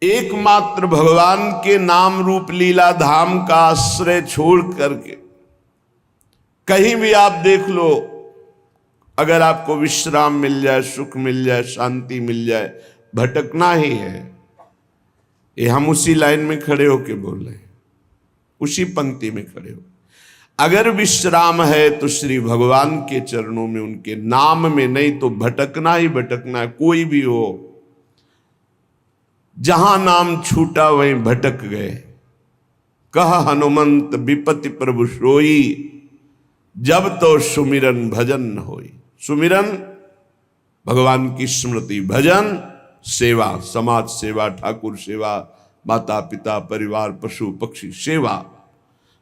एकमात्र भगवान के नाम रूप लीला धाम का आश्रय छोड़ करके कहीं भी आप देख लो, अगर आपको विश्राम मिल जाए, सुख मिल जाए, शांति मिल जाए, भटकना ही है। ये हम उसी लाइन में खड़े होके बोल रहे हैं, उसी पंक्ति में खड़े हो। अगर विश्राम है तो श्री भगवान के चरणों में, उनके नाम में, नहीं तो भटकना ही भटकना है। कोई भी हो, जहां नाम छूटा वहीं भटक गए। कह हनुमंत विपति प्रभु सोई, जब तो सुमिरन भजन न होई। सुमिरन भगवान की स्मृति, भजन सेवा, समाज सेवा, ठाकुर सेवा, माता पिता परिवार पशु पक्षी सेवा।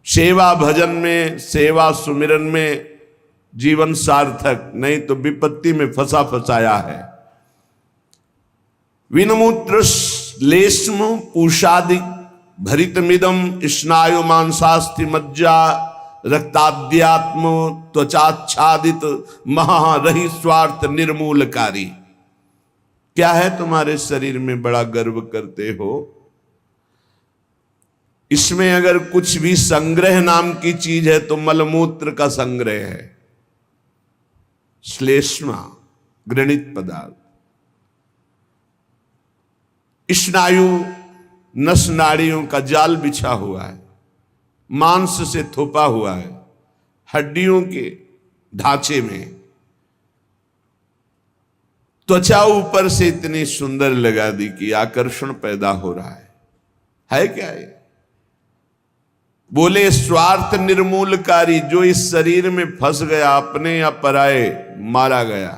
सेवा भजन में, सेवा सुमिरन में जीवन सार्थक, नहीं तो विपत्ति में फंसा फंसाया है। विनमूत्र लेश्म पूषादिक भरितमिदम स्नायु मांसास्थि मज्जा रक्ताद्यात्म त्वचाच्छादित महारहि स्वार्थ निर्मूलकारी। क्या है तुम्हारे शरीर में बड़ा गर्व करते हो? इसमें अगर कुछ भी संग्रह नाम की चीज है तो मलमूत्र का संग्रह है। श्लेष्मा घृणित पदार्थ, स्नायु नस नाड़ियों का जाल बिछा हुआ है, मांस से थोपा हुआ है, हड्डियों के ढांचे में। त्वचा ऊपर से इतनी सुंदर लगा दी कि आकर्षण पैदा हो रहा है क्या ये? बोले स्वार्थ निर्मूलकारी। जो इस शरीर में फंस गया, अपने या पराए, मारा गया,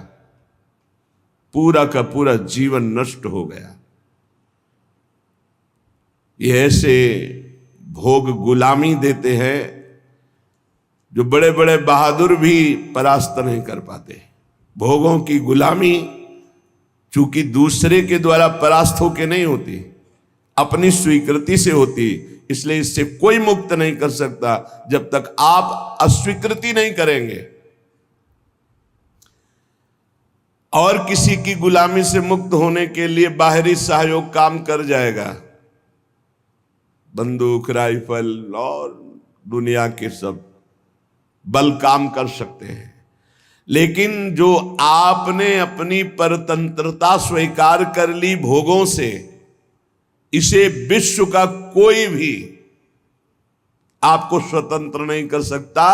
पूरा का पूरा जीवन नष्ट हो गया। ये ऐसे भोग गुलामी देते हैं जो बड़े बड़े बहादुर भी परास्त नहीं कर पाते। भोगों की गुलामी चूंकि दूसरे के द्वारा परास्त होके नहीं होती, अपनी स्वीकृति से होती, इसलिए इससे कोई मुक्त नहीं कर सकता जब तक आप अस्वीकृति नहीं करेंगे। और किसी की गुलामी से मुक्त होने के लिए बाहरी सहयोग काम कर जाएगा। बंदूक, राइफल और दुनिया के सब बल काम कर सकते हैं, लेकिन जो आपने अपनी परतंत्रता स्वीकार कर ली भोगों से, इसे विश्व का कोई भी आपको स्वतंत्र नहीं कर सकता।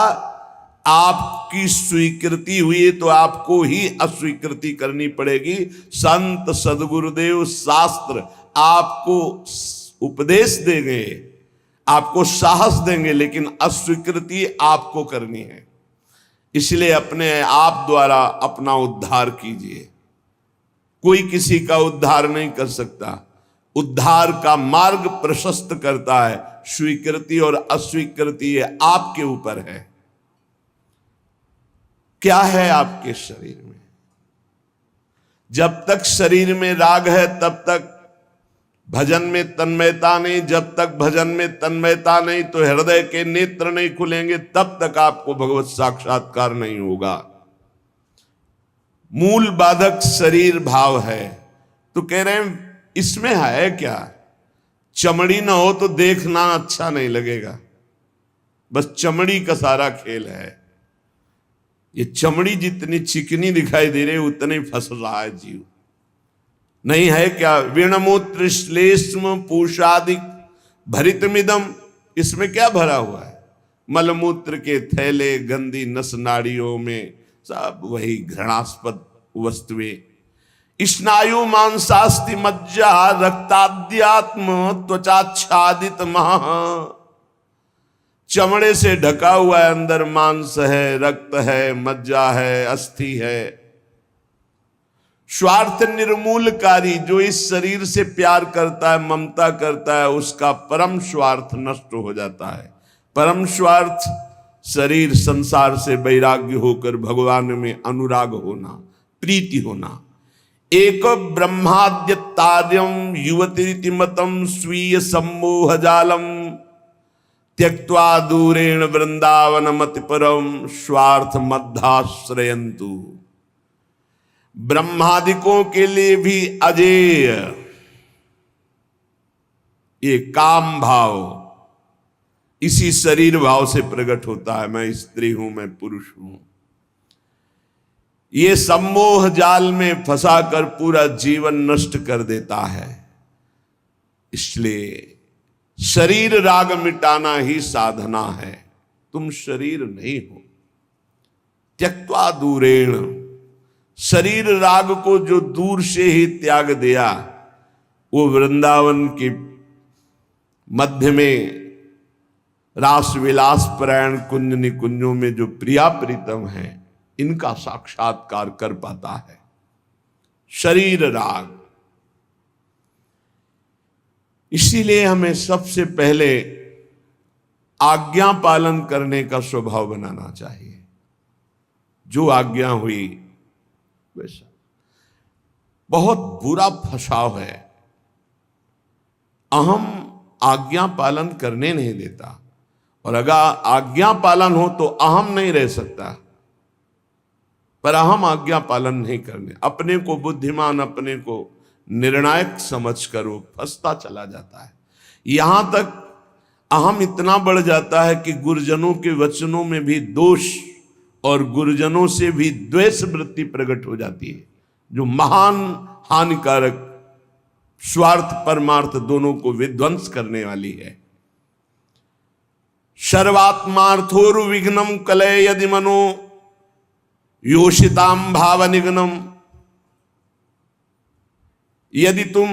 आपकी स्वीकृति हुई तो आपको ही अस्वीकृति करनी पड़ेगी। संत सदगुरुदेव शास्त्र आपको उपदेश देंगे, आपको साहस देंगे, लेकिन अस्वीकृति आपको करनी है। इसलिए अपने आप द्वारा अपना उद्धार कीजिए। कोई किसी का उद्धार नहीं कर सकता। उद्धार का मार्ग प्रशस्त करता है स्वीकृति और अस्वीकृति, ये आपके ऊपर है। क्या है आपके शरीर में? जब तक शरीर में राग है तब तक भजन में तन्मयता नहीं। जब तक भजन में तन्मयता नहीं तो हृदय के नेत्र नहीं खुलेंगे, तब तक आपको भगवत साक्षात्कार नहीं होगा। मूल बाधक शरीर भाव है। तो कह रहे हैं इसमें है क्या? चमड़ी ना हो तो देखना अच्छा नहीं लगेगा, बस चमड़ी का सारा खेल है। ये चमड़ी जितनी चिकनी दिखाई दे रही उतने फंस रहा है जीव। नहीं है क्या? विणमूत्र श्लेष्म पूषादिक भरितमिदम, इसमें क्या भरा हुआ है? मलमूत्र के थैले, गंदी नस नाड़ियों में सब वही घृणास्पद वस्तुएं। स्नायु मांसास्थि मज्जा रक्ताद्यात्म त्वचाच्छादित मह, चमड़े से ढका हुआ है, अंदर मांस है, रक्त है, मज्जा है, अस्थि है। स्वार्थ निर्मूलकारी, जो इस शरीर से प्यार करता है, ममता करता है, उसका परम स्वार्थ नष्ट हो जाता है। परम स्वार्थ शरीर संसार से वैराग्य होकर भगवान में अनुराग होना, प्रीति होना। एक ब्रह्माद्य तार्यम युवती मतम स्वीय सम्मोह जालम त्यक्त्वा दूरेण वृंदावन मति परम स्वार्थ मध्याश्रयंतु। ब्रह्मादिकों के लिए भी अजेय, ये काम भाव इसी शरीर भाव से प्रकट होता है। मैं स्त्री हूं, मैं पुरुष हूं। ये सम्मोह जाल में फंसाकर पूरा जीवन नष्ट कर देता है। इसलिए शरीर राग मिटाना ही साधना है। तुम शरीर नहीं हो। त्यक्त्वा दूरेण, शरीर राग को जो दूर से ही त्याग दिया, वो वृंदावन के मध्य में रास विलास परायण कुंज निकुंजों में जो प्रिया प्रीतम है, इनका साक्षात्कार कर पाता है। शरीर राग। इसीलिए हमें सबसे पहले आज्ञा पालन करने का स्वभाव बनाना चाहिए। जो आज्ञा हुई वैसा। बहुत बुरा फसाव है, अहम आज्ञा पालन करने नहीं देता, और अगर आज्ञा पालन हो तो अहम नहीं रह सकता। पर अहम आज्ञा पालन नहीं करने, अपने को बुद्धिमान, अपने को निर्णायक समझकर वो फंसता चला जाता है। यहां तक अहम इतना बढ़ जाता है कि गुरुजनों के वचनों में भी दोष और गुरुजनों से भी द्वेष वृत्ति प्रकट हो जाती है, जो महान हानिकारक, स्वार्थ परमार्थ दोनों को विध्वंस करने वाली है। सर्वात्मार्थोरु विघ्नम कलय यदि मनो योषिताम भाव निघ्नम। यदि तुम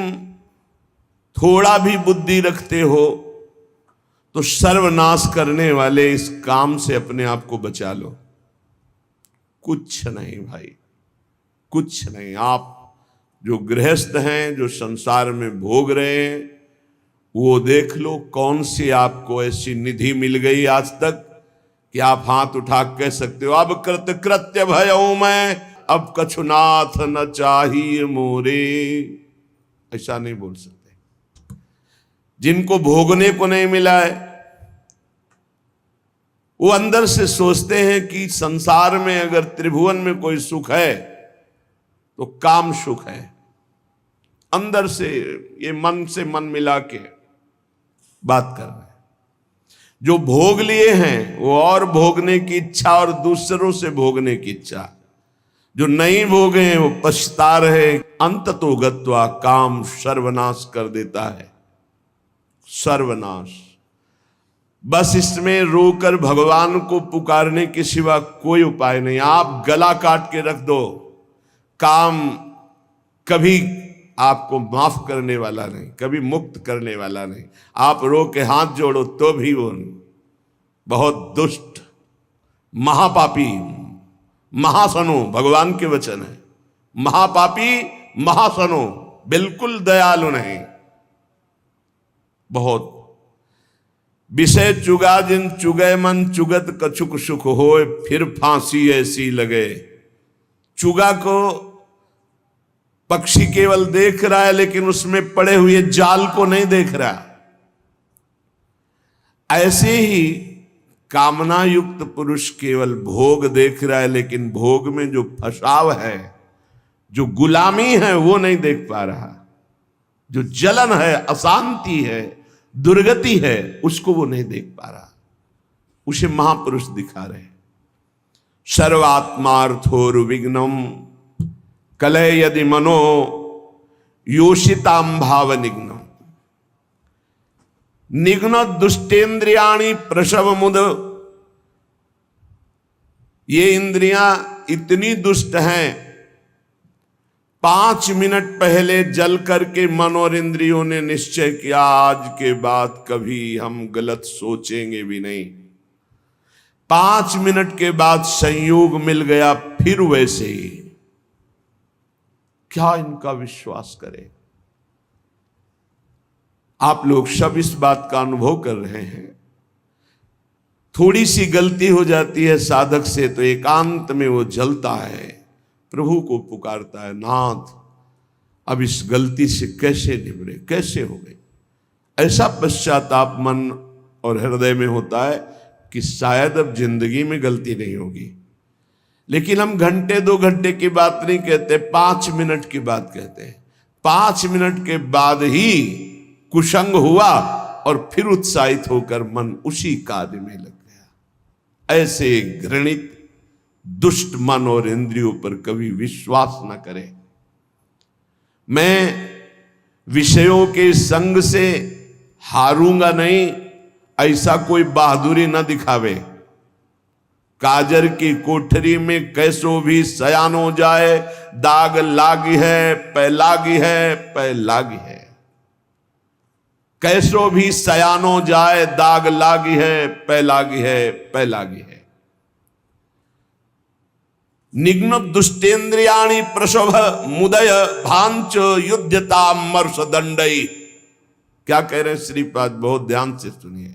थोड़ा भी बुद्धि रखते हो तो सर्वनाश करने वाले इस काम से अपने आप को बचा लो। कुछ नहीं भाई, कुछ नहीं। आप जो गृहस्थ हैं, जो संसार में भोग रहे हैं, वो देख लो कौन सी आपको ऐसी निधि मिल गई आज तक कि आप हाथ उठा कह सकते हो अब कृत्य भयऊ मैं, अब कछुनाथ न चाहिए मोरे। ऐसा नहीं बोल सकते। जिनको भोगने को नहीं मिला है, वो अंदर से सोचते हैं कि संसार में अगर त्रिभुवन में कोई सुख है तो काम सुख है। अंदर से ये मन से मन मिला के बात कर रहे हैं। जो भोग लिए हैं वो और भोगने की इच्छा और दूसरों से भोगने की इच्छा। जो नहीं भोगे हैं वो पछता रहे। अंत तो गत्वा काम सर्वनाश कर देता है, सर्वनाश। बस इसमें रोकर भगवान को पुकारने के सिवा कोई उपाय नहीं। आप गला काट के रख दो, काम कभी आपको माफ करने वाला नहीं, कभी मुक्त करने वाला नहीं। आप रो के हाथ जोड़ो तो भी वो नहीं। बहुत दुष्ट, महापापी, महासनो, भगवान के वचन है। महापापी, महासनो, बिल्कुल दयालु नहीं। बहुत विषय चुगा जिन चुगय मन, चुगत कछुक सुख होए, फिर फांसी ऐसी लगे। चुगा को पक्षी केवल देख रहा है, लेकिन उसमें पड़े हुए जाल को नहीं देख रहा। ऐसे ही कामना युक्त पुरुष केवल भोग देख रहा है, लेकिन भोग में जो फसाव है, जो गुलामी है, वो नहीं देख पा रहा। जो जलन है, अशांति है, दुर्गति है, उसको वो नहीं देख पा रहा। उसे महापुरुष दिखा रहे। सर्वात्मार्थोर विघ्नम कलय यदि मनो योषिताम भाव निघ्नम। निघ्न दुष्टेन्द्रियाणि प्रसव मुद। ये इंद्रियां इतनी दुष्ट हैं, 5 मिनट पहले जल करके मन और इंद्रियों ने निश्चय किया आज के बाद कभी हम गलत सोचेंगे भी नहीं। 5 मिनट के बाद संयोग मिल गया, फिर वैसे ही। क्या इनका विश्वास करें? आप लोग सब इस बात का अनुभव कर रहे हैं। थोड़ी सी गलती हो जाती है साधक से तो एकांत में वो जलता है, प्रभु को पुकारता है, नाथ अब इस गलती से कैसे निबरे, कैसे हो गई। ऐसा पश्चाताप मन और हृदय में होता है कि शायद अब जिंदगी में गलती नहीं होगी। लेकिन हम घंटे 2 घंटे की बात नहीं कहते, 5 मिनट की बात कहते हैं। 5 मिनट के बाद ही कुसंग हुआ और फिर उत्साहित होकर मन उसी कार्य में लग गया। ऐसे घृणित दुष्ट मन और इंद्रियों पर कभी विश्वास न करें। मैं विषयों के संग से हारूंगा नहीं, ऐसा कोई बहादुरी न दिखावे। काजर की कोठरी में कैसो भी सयान हो जाए, दाग लागी है पै लागी है पै लागी है। कैसो भी सयान हो जाए, दाग लागी है पै लागी है पै लागी है। निघ्न दुष्टेन्द्रियाणि प्रशोभ मुदय भांच युद्धता मर्ष दंडई। क्या कह रहे हैं श्रीपाद, बहुत ध्यान से सुनिए।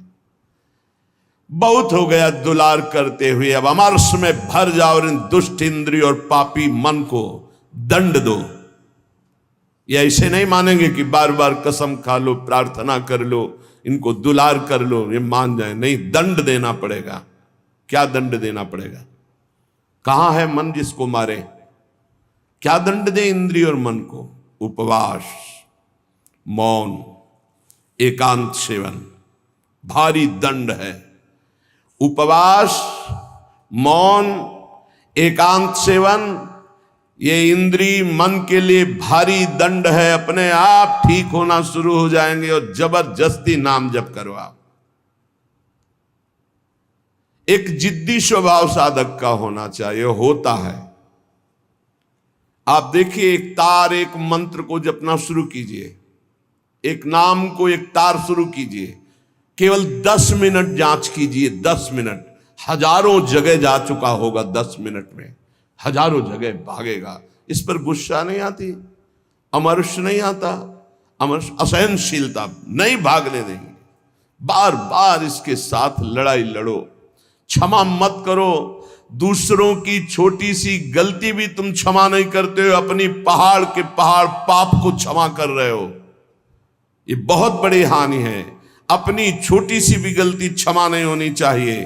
बहुत हो गया दुलार करते हुए, अब अमरस में भर जाओ और इन दुष्ट इंद्रिय और पापी मन को दंड दो। ये ऐसे नहीं मानेंगे कि बार बार कसम खा लो, प्रार्थना कर लो, इनको दुलार कर लो, ये मान जाए। नहीं, दंड देना पड़ेगा। क्या दंड देना पड़ेगा? कहां है मन जिसको मारे? क्या दंड दे इंद्रिय और मन को? उपवास, मौन, एकांत सेवन, भारी दंड है। उपवास, मौन, एकांत सेवन, ये इंद्रिय मन के लिए भारी दंड है। अपने आप ठीक होना शुरू हो जाएंगे और जबरदस्ती नाम जप करो आप। एक जिद्दी स्वभाव साधक का होना चाहिए, होता है। आप देखिए, एक तार, एक मंत्र को जपना शुरू कीजिए, एक नाम को एक तार शुरू कीजिए, केवल 10 मिनट जांच कीजिए। 10 मिनट, हजारों जगह जा चुका होगा। 10 मिनट में हजारों जगह भागेगा। इस पर गुस्सा नहीं आती, अमर्ष नहीं आता, अमर्ष असहनशीलता नहीं भागने देंगे। बार बार इसके साथ लड़ाई लड़ो, क्षमा मत करो। दूसरों की छोटी सी गलती भी तुम क्षमा नहीं करते हो, अपनी पहाड़ के पहाड़ पाप को क्षमा कर रहे हो। ये बहुत बड़ी हानि है। अपनी छोटी सी भी गलती क्षमा नहीं होनी चाहिए,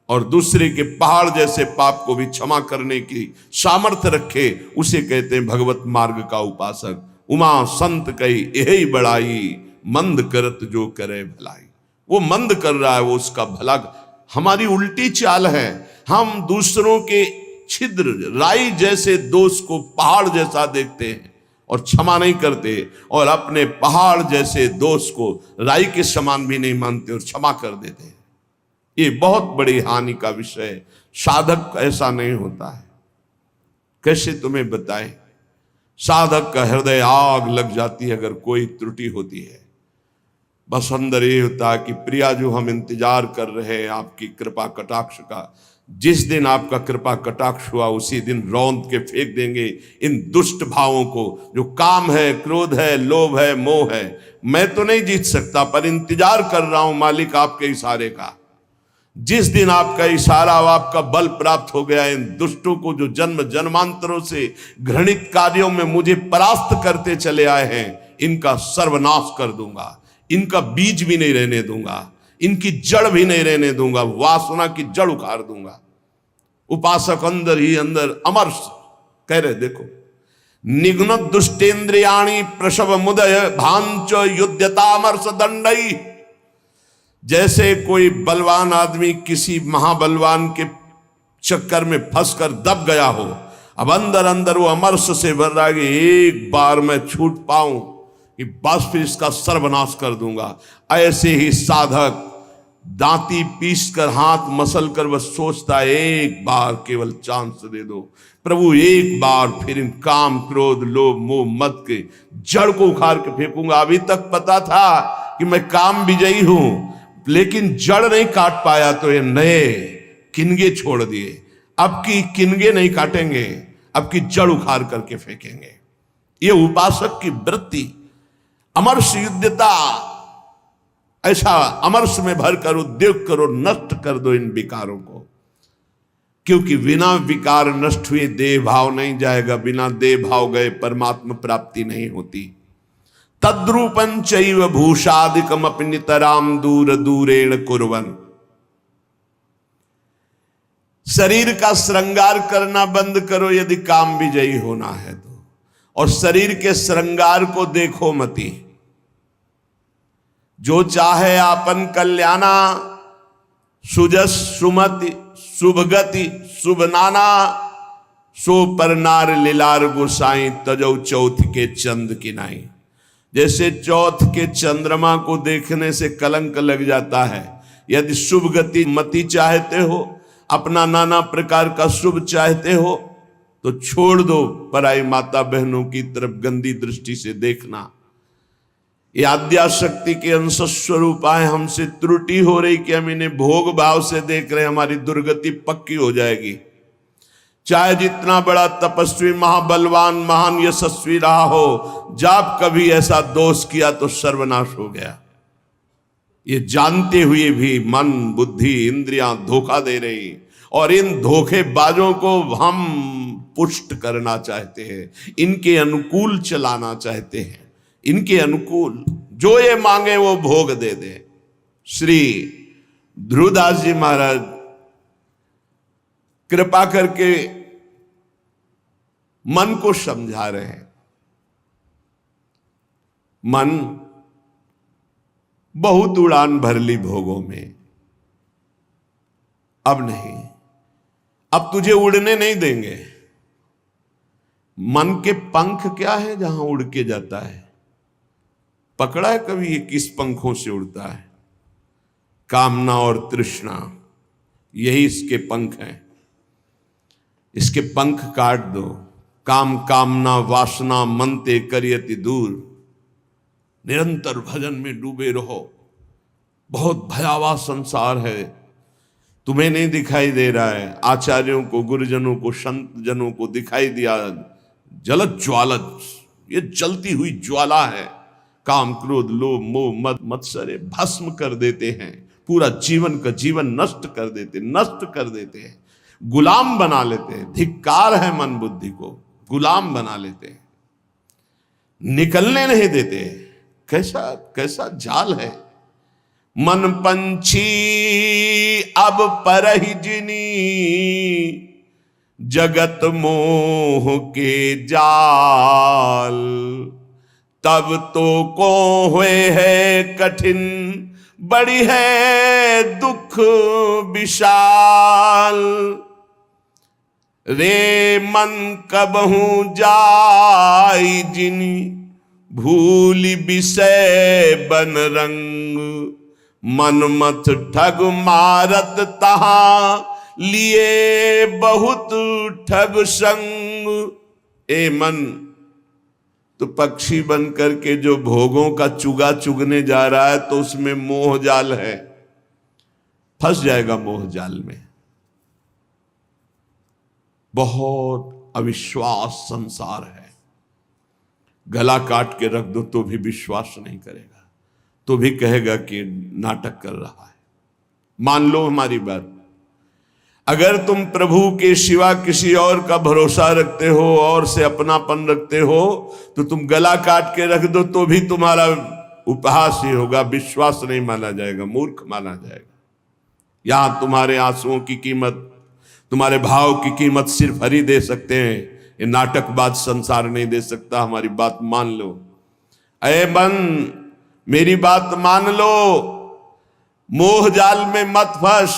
और दूसरे के पहाड़ जैसे पाप को भी क्षमा करने की सामर्थ्य रखे, उसे कहते हैं भगवत मार्ग का उपासक। उमा संत कही यही बड़ाई, मंद करत जो करे भलाई। वो मंद कर रहा है, वो उसका भला। हमारी उल्टी चाल है, हम दूसरों के छिद्र राई जैसे दोष को पहाड़ जैसा देखते हैं और क्षमा नहीं करते, और अपने पहाड़ जैसे दोष को राई के समान भी नहीं मानते और क्षमा कर देते हैं। ये बहुत बड़ी हानि का विषय है। साधक ऐसा नहीं होता है। कैसे तुम्हें बताएं? साधक का हृदय आग लग जाती है अगर कोई त्रुटि होती है। बस अंदर ये होता है कि प्रिया, जो हम इंतजार कर रहे हैं आपकी कृपा कटाक्ष का, जिस दिन आपका कृपा कटाक्ष हुआ उसी दिन रौंद के फेंक देंगे इन दुष्ट भावों को, जो काम है, क्रोध है, लोभ है, मोह है। मैं तो नहीं जीत सकता, पर इंतजार कर रहा हूं मालिक आपके इशारे का। जिस दिन आपका इशारा, आपका बल प्राप्त हो गया, इन दुष्टों को जो जन्म जन्मांतरों से घृणित कार्यों में मुझे परास्त करते चले आए हैं, इनका सर्वनाश कर दूंगा। इनका बीज भी नहीं रहने दूंगा, इनकी जड़ भी नहीं रहने दूंगा, वासना की जड़ उखाड़ दूंगा। उपासक अंदर ही अंदर अमर्ष कह रहे, देखो, निघ्न दुष्टेन्द्रियाणि प्रसव मुदय भांच युद्धतामर्ष दंडई। जैसे कोई बलवान आदमी किसी महाबलवान के चक्कर में फंसकर दब गया हो, अब अंदर अंदर वो अमर्ष से भर रहा है कि एक बार मैं छूट पाऊं कि बस फिर इसका सर्वनाश कर दूंगा। ऐसे ही साधक दांती पीस कर, हाथ मसल कर बस सोचता है, एक बार केवल चांस दे दो प्रभु, एक बार फिर इन काम, क्रोध, लोभ, मोह, मद के जड़ को उखाड़ के फेंकूंगा। अभी तक पता था कि मैं काम विजयी हूं, लेकिन जड़ नहीं काट पाया तो ये नए किनगे छोड़ दिए। अब की किनगे नहीं काटेंगे, अब की जड़ उखाड़ करके फेंकेंगे। ये उपासक की वृत्ति, अमर्ष युद्धता। ऐसा अमर्ष में भरकर उद्योग करो, नष्ट कर दो इन विकारों को, क्योंकि बिना विकार नष्ट हुए देह भाव नहीं जाएगा। बिना देह भाव गए परमात्मा प्राप्ति नहीं होती। तद्रूपं चैव भूषादिकम अपि नितराम दूर दूरेण कुर्वन्। शरीर का श्रृंगार करना बंद करो यदि काम विजयी होना है तो, और शरीर के श्रृंगार को देखो मती। जो चाहे आपन कल्याणा, सुजस सुमति शुभगति शुभ नाना, सो पर नार लीलार गोसाई तजौ चौथ के चंद की नाई। जैसे चौथ के चंद्रमा को देखने से कलंक लग जाता है, यदि शुभ गति मति चाहते हो, अपना नाना प्रकार का शुभ चाहते हो, तो छोड़ दो पराई माता बहनों की तरफ गंदी दृष्टि से देखना। ये आद्याशक्ति के अंश स्वरूप आए, हमसे त्रुटि हो रही कि हम इन्हें भोग भाव से देख रहे, हमारी दुर्गति पक्की हो जाएगी। चाहे जितना बड़ा तपस्वी, महाबलवान, महान यशस्वी रहा हो, जब कभी ऐसा दोष किया तो सर्वनाश हो गया। ये जानते हुए भी मन बुद्धि इंद्रियां धोखा दे रही, और इन धोखेबाजों को हम पुष्ट करना चाहते हैं, इनके अनुकूल चलाना चाहते हैं, इनके अनुकूल जो ये मांगे वो भोग दे दे। श्री ध्रुवदास जी महाराज कृपा करके मन को समझा रहे हैं। मन बहुत उड़ान भर ली भोगों में, अब नहीं, अब तुझे उड़ने नहीं देंगे। मन के पंख क्या है जहां उड़ के जाता है? पकड़ा है कभी ये किस पंखों से उड़ता है? कामना और तृष्णा, यही इसके पंख हैं। इसके पंख काट दो। काम कामना वासना मनते करियति दूर, निरंतर भजन में डूबे रहो। बहुत भयावह संसार है, तुम्हें नहीं दिखाई दे रहा है, आचार्यों को, गुरुजनों को, संत जनों को दिखाई दिया। जलत ज्वालत, ये जलती हुई ज्वाला है। काम क्रोध लोभ मोह मद मत्सरे भस्म कर देते हैं, पूरा जीवन का जीवन नष्ट कर देते हैं, गुलाम बना लेते हैं। धिक्कार है मन बुद्धि को, गुलाम बना लेते हैं, निकलने नहीं देते। कैसा कैसा जाल है। मन पंछी अब परहि जिनी, जगत मोह के जाल। तब तो को हुए है कठिन, बड़ी है दुख विशाल। रे मन कबहू जाई जिनी, भूली विषय बन रंग। मनमथ ठग मारत तहां, लिए बहुत ठग संग। ए मन, तो पक्षी बन करके जो भोगों का चुगा चुगने जा रहा है, तो उसमें मोह जाल है, फंस जाएगा मोह जाल में। बहुत अविश्वास संसार है। गला काट के रख दो तो भी विश्वास नहीं करेगा, तो भी कहेगा कि नाटक कर रहा है। मान लो हमारी बात, अगर तुम प्रभु के सिवा किसी और का भरोसा रखते हो और से अपनापन रखते हो, तो तुम गला काट के रख दो तो भी तुम्हारा उपहास ही होगा, विश्वास नहीं माना जाएगा, मूर्ख माना जाएगा। यहां तुम्हारे आंसुओं की कीमत, तुम्हारे भाव की कीमत सिर्फ हरि दे सकते हैं। ये नाटकबाज संसार नहीं दे सकता। हमारी बात मान लो। अरे मन, मेरी बात मान लो, मोह जाल में मत फंस।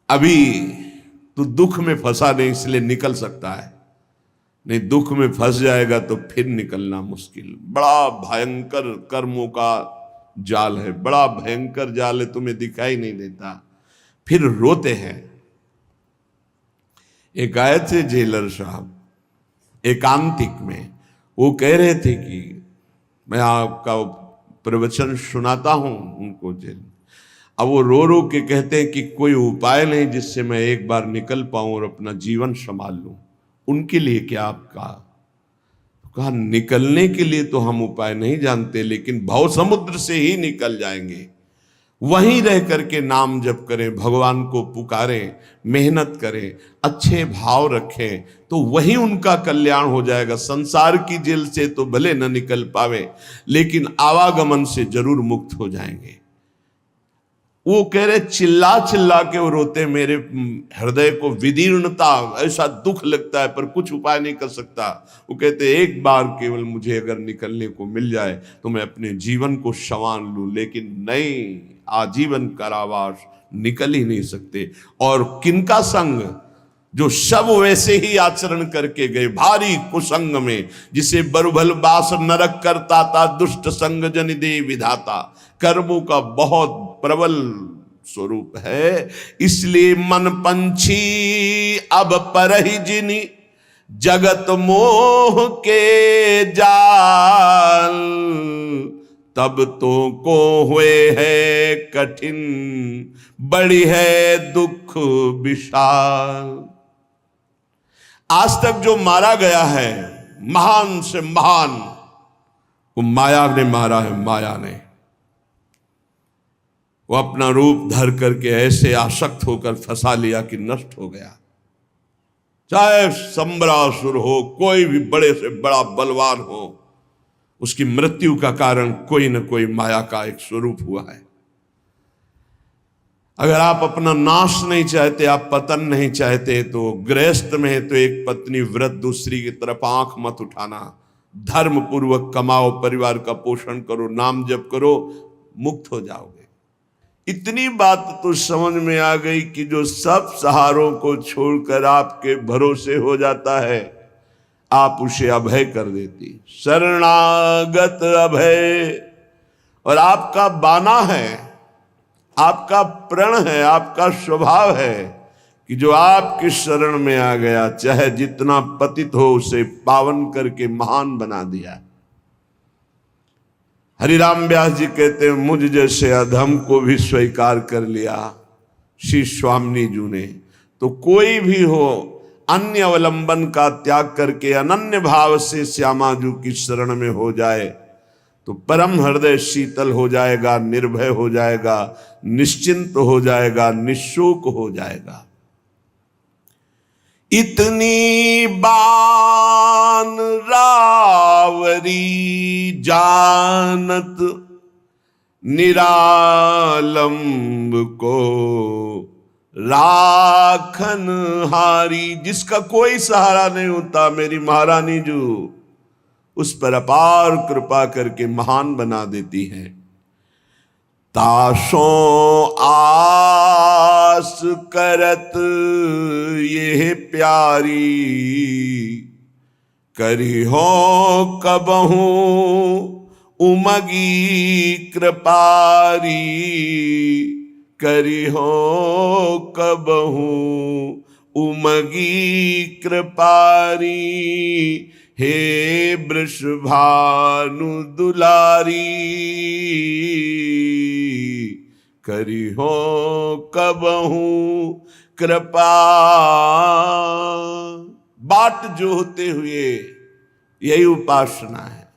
अभी तू दुख में फंसा नहीं, इसलिए निकल सकता है, नहीं दुख में फंस जाएगा तो फिर निकलना मुश्किल। बड़ा भयंकर कर्मों का जाल है, बड़ा भयंकर जाल है, तुम्हें दिखाई नहीं देता, फिर रोते हैं। एक आए थे जेलर साहब एकांतिक में, वो कह रहे थे कि मैं आपका प्रवचन सुनाता हूं उनको जेल। अब वो रो रो के कहते हैं कि कोई उपाय नहीं जिससे मैं एक बार निकल पाऊं और अपना जीवन संभाल लूं। उनके लिए क्या आपका? तो कहा निकलने के लिए तो हम उपाय नहीं जानते, लेकिन भव समुद्र से ही निकल जाएंगे। वहीं रह करके नाम जप करें, भगवान को पुकारें, मेहनत करें, अच्छे भाव रखें, तो वहीं उनका कल्याण हो जाएगा। संसार की जेल से तो भले न निकल पावे, लेकिन आवागमन से जरूर मुक्त हो जाएंगे। वो कह रहे चिल्ला चिल्ला के वो रोते, मेरे हृदय को विदीर्णता, ऐसा दुख लगता है पर कुछ उपाय नहीं कर सकता। वो कहते एक बार केवल मुझे अगर निकलने को मिल जाए तो मैं अपने जीवन को संवार लूं, लेकिन नहीं, आजीवन कारावास, निकल ही नहीं सकते। और किनका संग? जो सब वैसे ही आचरण करके गए, भारी कुसंग में, जिसे बरुभल बास नरक करता था, दुष्ट संग जन दे विधाता। कर्मों का बहुत प्रबल स्वरूप है। इसलिए मन पंछी अब परहि जिनि, जगत मोह के जाल। तब तो को हुए है कठिन, बड़ी है दुख विशाल। आज तक जो मारा गया है, महान से महान, वो माया ने मारा है। माया ने वो अपना रूप धर करके ऐसे आसक्त होकर फंसा लिया कि नष्ट हो गया। चाहे सम्रासुर हो, कोई भी बड़े से बड़ा बलवान हो, उसकी मृत्यु का कारण कोई न कोई माया का एक स्वरूप हुआ है। अगर आप अपना नाश नहीं चाहते, आप पतन नहीं चाहते, तो गृहस्थ में है तो एक पत्नी व्रत, दूसरी की तरफ आंख मत उठाना। धर्म पूर्वक कमाओ, परिवार का पोषण करो, नाम जप करो, मुक्त हो जाओगे। इतनी बात तो समझ में आ गई कि जो सब सहारों को छोड़कर आपके भरोसे हो जाता है, आप उसे अभय कर देती। शरणागत अभय। और आपका बाना है, आपका प्रण है, आपका स्वभाव है कि जो आपके शरण में आ गया, चाहे जितना पतित हो, उसे पावन करके महान बना दिया। हरिराम व्यास जी कहते हैं, मुझ जैसे अधम को भी स्वीकार कर लिया श्री स्वामी जी ने। तो कोई भी हो, अन्य अवलंबन का त्याग करके अनन्य भाव से श्यामा जी की शरण में हो जाए तो परम हृदय शीतल हो जाएगा, निर्भय हो जाएगा, निश्चिंत हो जाएगा, निशोक हो जाएगा। इतनी बान रावरी जानत निरालंब को राखन हारी। जिसका कोई सहारा नहीं होता, मेरी महारानी जो उस पर अपार कृपा करके महान बना देती है। ताशो आस करत ये प्यारी, करी हो कबहू उमगी कृपारी। करी हो कबहू उमगी कृपारी, हे वृषभानु दुलारी। करी हो कबहू कृपा। बाट जोहते हुए यही उपासना है,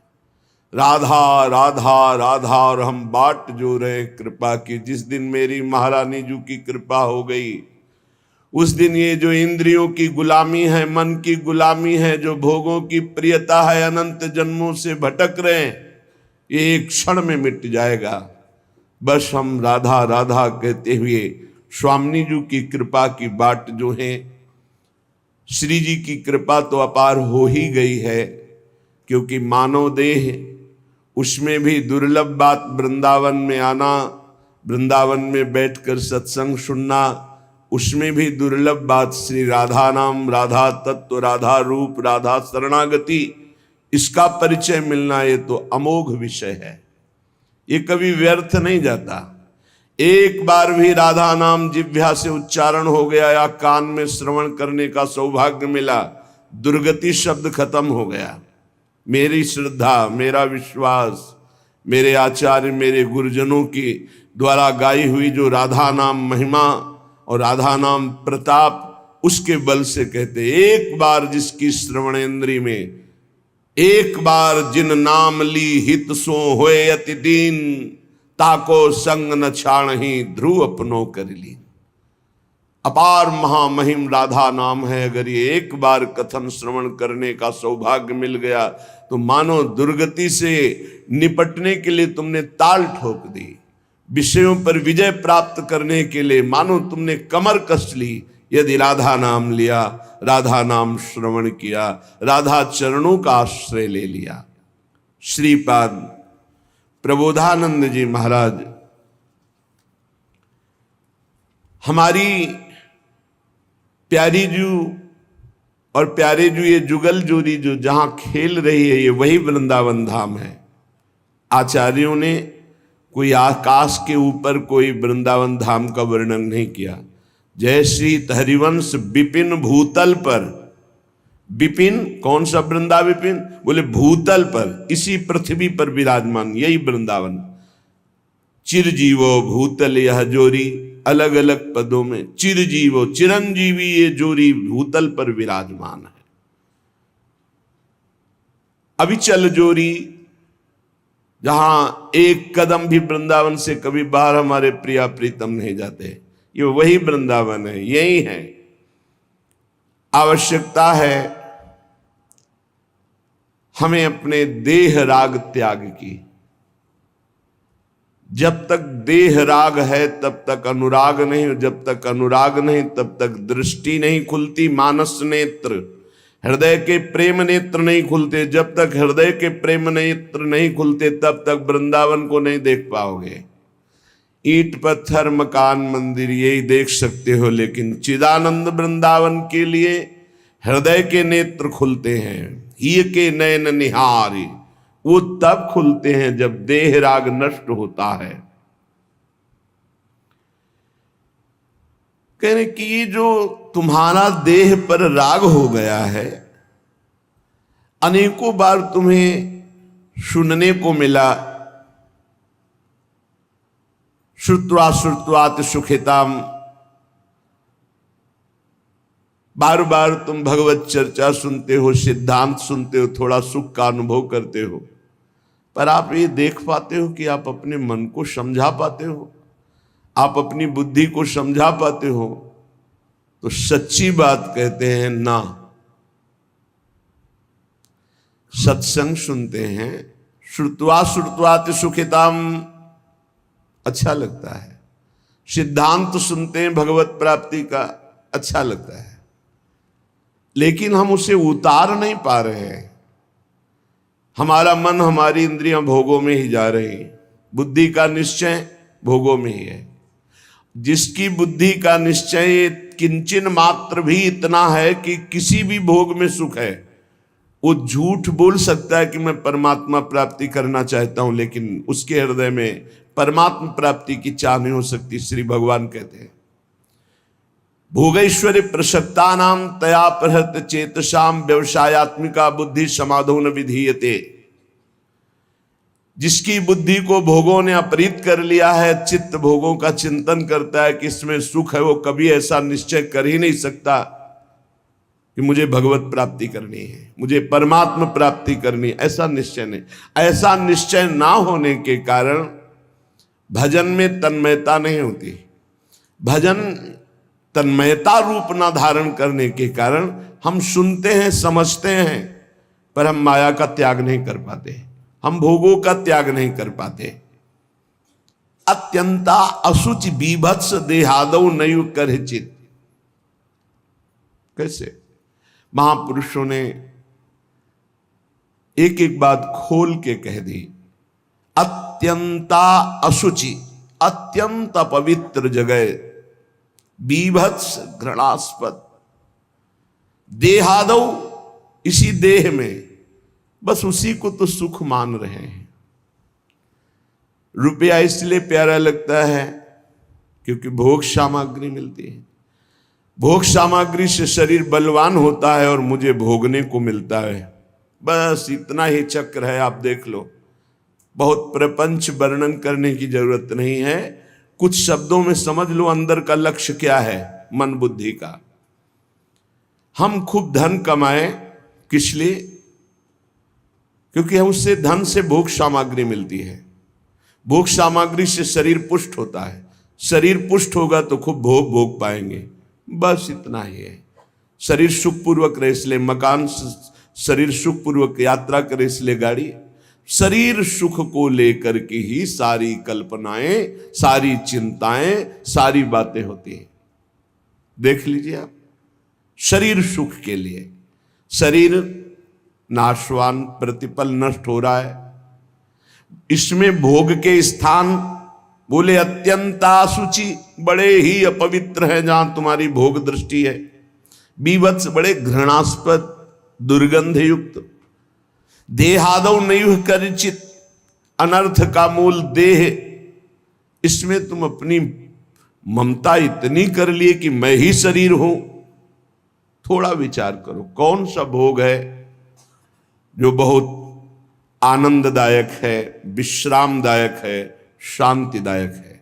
राधा राधा राधा। और हम बाट जो रहे कृपा की। जिस दिन मेरी महारानी जी की कृपा हो गई, उस दिन ये जो इंद्रियों की गुलामी है, मन की गुलामी है, जो भोगों की प्रियता है, अनंत जन्मों से भटक रहे हैं, ये एक क्षण में मिट जाएगा। बस हम राधा राधा कहते हुए स्वामी जी की कृपा की बाट जो है। श्री जी की कृपा तो अपार हो ही गई है, क्योंकि मानव देह, उसमें भी दुर्लभ बात वृंदावन में आना, वृंदावन में बैठकर सत्संग सुनना, उसमें भी दुर्लभ बात श्री राधा नाम, राधा तत्व, राधा रूप, राधा शरणागति, इसका परिचय मिलना, ये तो अमोघ विषय है। ये कभी व्यर्थ नहीं जाता। एक बार भी राधा नाम जिह्वा से उच्चारण हो गया या कान में श्रवण करने का सौभाग्य मिला, दुर्गति शब्द खत्म हो गया। मेरी श्रद्धा, मेरा विश्वास, मेरे आचार्य, मेरे गुरुजनों की द्वारा गाई हुई जो राधा नाम महिमा और राधा नाम प्रताप, उसके बल से कहते, एक बार जिसकी श्रवणेन्द्री में, एक बार जिन नाम ली हित सो होए अति दीन, ताको संग न छाणहि ध्रुव अपनो कर ली। अपार महामहिम राधा नाम है। अगर ये एक बार कथन श्रवण करने का सौभाग्य मिल गया तो मानो दुर्गति से निपटने के लिए तुमने ताल ठोक दी। विषयों पर विजय प्राप्त करने के लिए मानो तुमने कमर कस ली। यदि राधा नाम लिया, राधा नाम श्रवण किया, राधा चरणों का आश्रय ले लिया। श्रीपाद प्रबोधानंद जी महाराज हमारी प्यारी जू और प्यारे जू, ये जुगल जोड़ी जो जहां खेल रही है, ये वही वृंदावन धाम है। आचार्यों ने कोई आकाश के ऊपर कोई वृंदावन धाम का वर्णन नहीं किया। जय श्री हरिवंश विपिन भूतल पर, विपिन कौन सा वृंदा विपिन, बोले भूतल पर, इसी पृथ्वी पर विराजमान, यही वृंदावन। चिरजीवो भूतल यह जोरी, अलग अलग पदों में चिरजीवो चिरंजीवी ये जोरी भूतल पर विराजमान है। अविचल जोरी, जहां एक कदम भी वृंदावन से कभी बाहर हमारे प्रिया प्रीतम नहीं जाते, ये वही वृंदावन है, यही है। आवश्यकता है हमें अपने देह राग त्याग की। जब तक देह राग है तब तक अनुराग नहीं, जब तक अनुराग नहीं तब तक दृष्टि नहीं खुलती, मानस नेत्र, हृदय के प्रेम नेत्र नहीं खुलते। जब तक हृदय के प्रेम नेत्र नहीं खुलते तब तक वृंदावन को नहीं देख पाओगे। ईंट पत्थर मकान मंदिर यही देख सकते हो, लेकिन चिदानंद वृंदावन के लिए हृदय के नेत्र खुलते हैं। ही के नयन निहारी, वो तब खुलते हैं जब देह राग नष्ट होता है। कह रहे कि ये जो तुम्हारा देह पर राग हो गया है, अनेकों बार तुम्हें सुनने को मिला, श्रुत्वा श्रुत्वात सुखिताम, बार बार तुम भगवत चर्चा सुनते हो, सिद्धांत सुनते हो, थोड़ा सुख का अनुभव करते हो, पर आप ये देख पाते हो कि आप अपने मन को समझा पाते हो, आप अपनी बुद्धि को समझा पाते हो? तो सच्ची बात कहते हैं ना। सत्संग सुनते हैं, श्रुत्वा श्रुत्वात सुखिताम, अच्छा लगता है। सिद्धांत सुनते हैं भगवत प्राप्ति का, अच्छा लगता है, लेकिन हम उसे उतार नहीं पा रहे हैं। हमारा मन, हमारी इंद्रियां भोगों में ही जा रही हैं। बुद्धि का निश्चय भोगों में ही है। जिसकी बुद्धि का निश्चय किंचन मात्र भी इतना है कि किसी भी भोग में सुख है, वो झूठ बोल सकता है कि मैं परमात्मा प्राप्ति करना चाहता हूं, लेकिन उसके हृदय में परमात्मा प्राप्ति की चाह नहीं हो सकती। श्री भगवान कहते हैं, भोगैश्वर्य प्रसक्ता नाम तया प्रहत चेतसाम व्यवसायत्मिका बुद्धि समाधो न विधीयते। जिसकी बुद्धि को भोगों ने अपहृत कर लिया है, चित्त भोगों का चिंतन करता है कि इसमें सुख है, वो कभी ऐसा निश्चय कर ही नहीं सकता कि मुझे भगवत प्राप्ति करनी है, मुझे परमात्मा प्राप्ति करनी है। ऐसा निश्चय नहीं। ऐसा निश्चय ना होने के कारण भजन में तन्मयता नहीं होती। भजन तन्मयता रूप ना धारण करने के कारण हम सुनते हैं, समझते हैं, पर हम माया का त्याग नहीं कर पाते, हम भोगों का त्याग नहीं कर पाते। अत्यंता असुचि बीभत्स देहादौ नयु करचित। कैसे महापुरुषों ने एक एक बात खोल के कह दी। अत्यंता असुचि, अत्यंत पवित्र जगह, बीभत्स घृणास्पद, देहादौ, इसी देह में, बस उसी को तो सुख मान रहे हैं। रुपया इसलिए प्यारा लगता है क्योंकि भोग सामग्री मिलती है। भोग सामग्री से शरीर बलवान होता है और मुझे भोगने को मिलता है। बस इतना ही चक्र है, आप देख लो। बहुत प्रपंच वर्णन करने की जरूरत नहीं है, कुछ शब्दों में समझ लो अंदर का लक्ष्य क्या है मन बुद्धि का। हम खूब धन कमाएं, किस लिए? क्योंकि उससे धन से भोग सामग्री मिलती है। भोग सामग्री से शरीर पुष्ट होता है, शरीर पुष्ट होगा तो खूब भोग भोग पाएंगे। बस इतना ही है। शरीर सुखपूर्वक रहे इसलिए मकान, शरीर सुखपूर्वक यात्रा करे इसलिए गाड़ी, शरीर सुख को लेकर के ही सारी कल्पनाएं, सारी चिंताएं, सारी बातें होती हैं। देख लीजिए आप, शरीर सुख के लिए, शरीर नाशवान, प्रतिपल नष्ट हो रहा है, इसमें भोग के स्थान बोले अत्यंत असुचि, बड़े ही अपवित्र है जहां तुम्हारी भोग दृष्टि है। बीभत्स, बड़े घृणास्पद, दुर्गंध युक्त। देहादौ नैव करचित, अनर्थ का मूल देह, इसमें तुम अपनी ममता इतनी कर लिए कि मैं ही शरीर हूं। थोड़ा विचार करो, कौन सा भोग है जो बहुत आनंददायक है, विश्रामदायक है, शांतिदायक है?